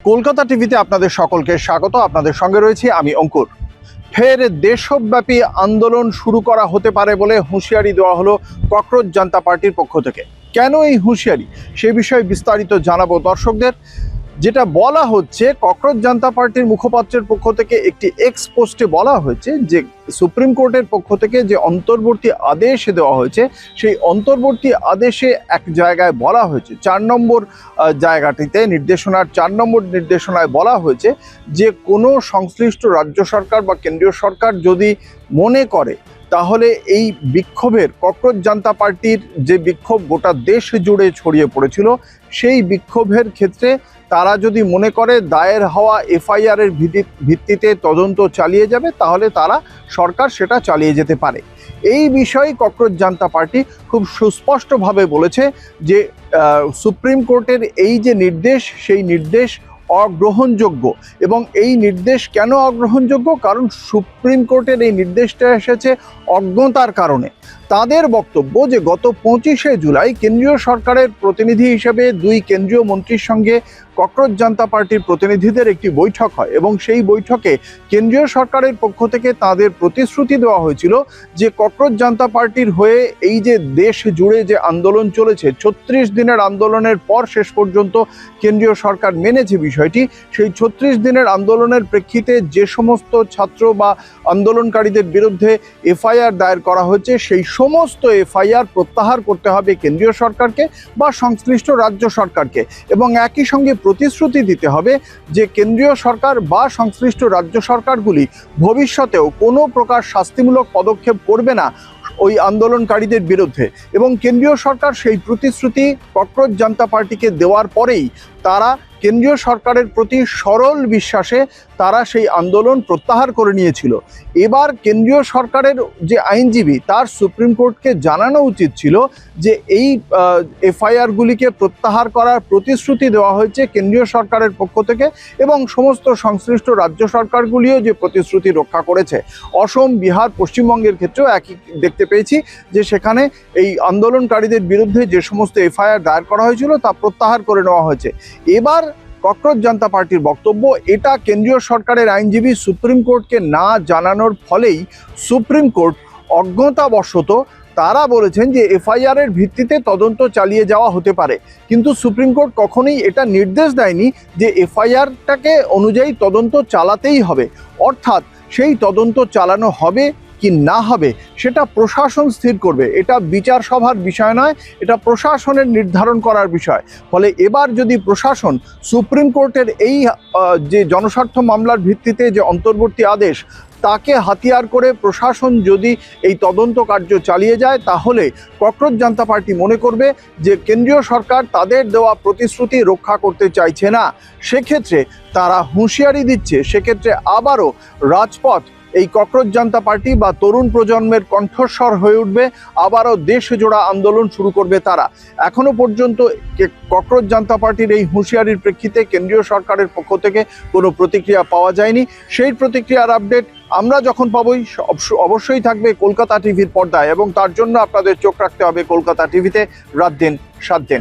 কলকাতা টিভিতে আপনাদের সকলকে স্বাগত। আপনাদের সঙ্গে রয়েছি আমি অঙ্কুর। ফের দেশব্যাপী আন্দোলন শুরু করা হতে পারে বলে হুঁশিয়ারি দেওয়া হলো ককরোচ জনতা পার্টির পক্ষ থেকে। কেন এই হুঁশিয়ারি, সে বিষয়ে বিস্তারিত জানাবো দর্শকদের। যেটা বলা হচ্ছে, ককরোচ জনতা পার্টির মুখপাত্রের পক্ষ থেকে একটি এক্স পোস্টে বলা হয়েছে যে সুপ্রিম কোর্টের পক্ষ থেকে যে অন্তর্বর্তী আদেশ দেওয়া হয়েছে, সেই অন্তর্বর্তী আদেশে এক জায়গায় বলা হয়েছে, 4 নম্বর জায়গাটিতে নির্দেশনার 4 নম্বর নির্দেশনায় বলা হয়েছে যে কোনো সংশ্লিষ্ট রাজ্য সরকার বা কেন্দ্রীয় সরকার যদি মনে করে তাহলে এই বিক্ষোভের, ককরোচ জনতা পার্টির যে বিক্ষোভ গোটা দেশ জুড়ে ছড়িয়ে পড়েছিল, সেই বিক্ষোভের ক্ষেত্রে তারা যদি মনে করে দায়ের হওয়া এফআইআর এর ভিত্তিতে তদন্ত চালিয়ে যাবে, তাহলে তারা সরকার সেটা চালিয়ে যেতে পারে। এই বিষয়ে ককরোচ জনতা পার্টি খুব সুস্পষ্টভাবে বলেছে যে সুপ্রিম কোর্টের এই যে নির্দেশ, সেই নির্দেশ অগ্রহণযোগ্য। এবং এই নির্দেশ কেন অগ্রহণযোগ্য? কারণ সুপ্রিম কোর্টের এই নির্দেশটা এসেছে অজ্ঞতার কারণে। তাদের বক্তব্য যে গত 25শে জুলাই কেন্দ্রীয় সরকারের প্রতিনিধি হিসেবে 2 কেন্দ্রীয় মন্ত্রীর সঙ্গে ককরোচ জনতা পার্টির প্রতিনিধিদের একটি বৈঠক হয় এবং সেই বৈঠকে কেন্দ্রীয় সরকারের পক্ষ থেকে তাদের প্রতিশ্রুতি দেওয়া হয়েছিল যে ককরোচ জনতা পার্টির হয়ে এই যে দেশ জুড়ে যে আন্দোলন চলেছে, 36 দিনের আন্দোলনের পর শেষ পর্যন্ত কেন্দ্রীয় সরকার মেনেছে বিষয়টি। সেই 36 দিনের আন্দোলনের প্রেক্ষিতে যে সমস্ত ছাত্র বা আন্দোলনকারীদের বিরুদ্ধে এফআইআর দায়ের করা হয়েছে, সেই সমস্ত এফআইআর প্রত্যাহার করতে হবে কেন্দ্রীয় সরকারকে বা সংশ্লিষ্ট রাজ্য সরকারকে, এবং একই সঙ্গে প্রতিশ্রুতি দিতে হবে যে কেন্দ্রীয় সরকার বা সংশ্লিষ্ট রাজ্য সরকারগুলি ভবিষ্যতেও কোনো প্রকার শাস্তিমূলক পদক্ষেপ করবে না ওই আন্দোলনকারীদের বিরুদ্ধে। এবং কেন্দ্রীয় সরকার সেই প্রতিশ্রুতি ককরোচ জনতা পার্টিকে দেওয়ার পরেই তারা কেন্দ্রীয় সরকারের প্রতি সরল বিশ্বাসে তারা সেই আন্দোলন প্রত্যাহার করে নিয়েছিল। এবার কেন্দ্রীয় সরকারের যে আইনজীবী, তার সুপ্রিম কোর্টকে জানানো উচিত ছিল যে এই এফআইআরগুলিকে প্রত্যাহার করার প্রতিশ্রুতি দেওয়া হয়েছে কেন্দ্রীয় সরকারের পক্ষ থেকে, এবং সমস্ত সংশ্লিষ্ট রাজ্য সরকারগুলিও যে প্রতিশ্রুতি রক্ষা করেছে। অসম, বিহার, পশ্চিমবঙ্গের ক্ষেত্রেও একই দেখতে পেয়েছি যে সেখানে এই আন্দোলনকারীদের বিরুদ্ধে যে সমস্ত এফআইআর দায়ের করা হয়েছিল তা প্রত্যাহার করে নেওয়া হয়েছে। এবার ককরোচ জনতা পার্টির বক্তব্য, এটা কেন্দ্রীয় সরকারের আইনজীবী সুপ্রিম কোর্টকে না জানানোর ফলেই সুপ্রিম কোর্ট অজ্ঞতাবশত তারা বলেছেন যে এফআইআর এর ভিত্তিতে তদন্ত চালিয়ে যাওয়া হতে পারে। কিন্তু সুপ্রিম কোর্ট কখনোই এটা নির্দেশ দেয়নি যে এফআইআরটাকে অনুযায়ী তদন্ত চালাতেই হবে। অর্থাৎ সেই তদন্ত চালানো হবে কি না হবে সেটা প্রশাসন স্থির করবে। এটা বিচার সভার বিষয় নয়, এটা প্রশাসনের নির্ধারণ করার বিষয়। ফলে এবার যদি প্রশাসন সুপ্রিম কোর্টের এই যে জনস্বার্থ মামলার ভিত্তিতে যে অন্তর্বর্তী আদেশ, তাকে হাতিয়ার করে প্রশাসন যদি এই তদন্ত কার্য চালিয়ে যায়, তাহলে ককরোচ জনতা পার্টি মনে করবে যে কেন্দ্রীয় সরকার তাদের দেওয়া প্রতিশ্রুতি রক্ষা করতে চাইছে না। সেক্ষেত্রে তারা হুঁশিয়ারি দিচ্ছে, সেক্ষেত্রে আবারও রাজপথ এই ককরোচ জনতা পার্টি বা তরুণ প্রজন্মের কণ্ঠস্বর হয়ে উঠবে, আবারও দেশজোড়া আন্দোলন শুরু করবে তারা। এখনো পর্যন্ত ককরোচ জনতা পার্টির এই হুঁশিয়ারির প্রেক্ষিতে কেন্দ্রীয় সরকারের পক্ষ থেকে কোনো প্রতিক্রিয়া পাওয়া যায়নি। সেই প্রতিক্রিয়ার আপডেট আমরা যখন পাবই অবশ্যই থাকবে কলকাতা টিভির পর্দায়, এবং তার জন্য আপনাদের চোখ রাখতে হবে কলকাতা টিভিতে রাত দিন 7 দিন।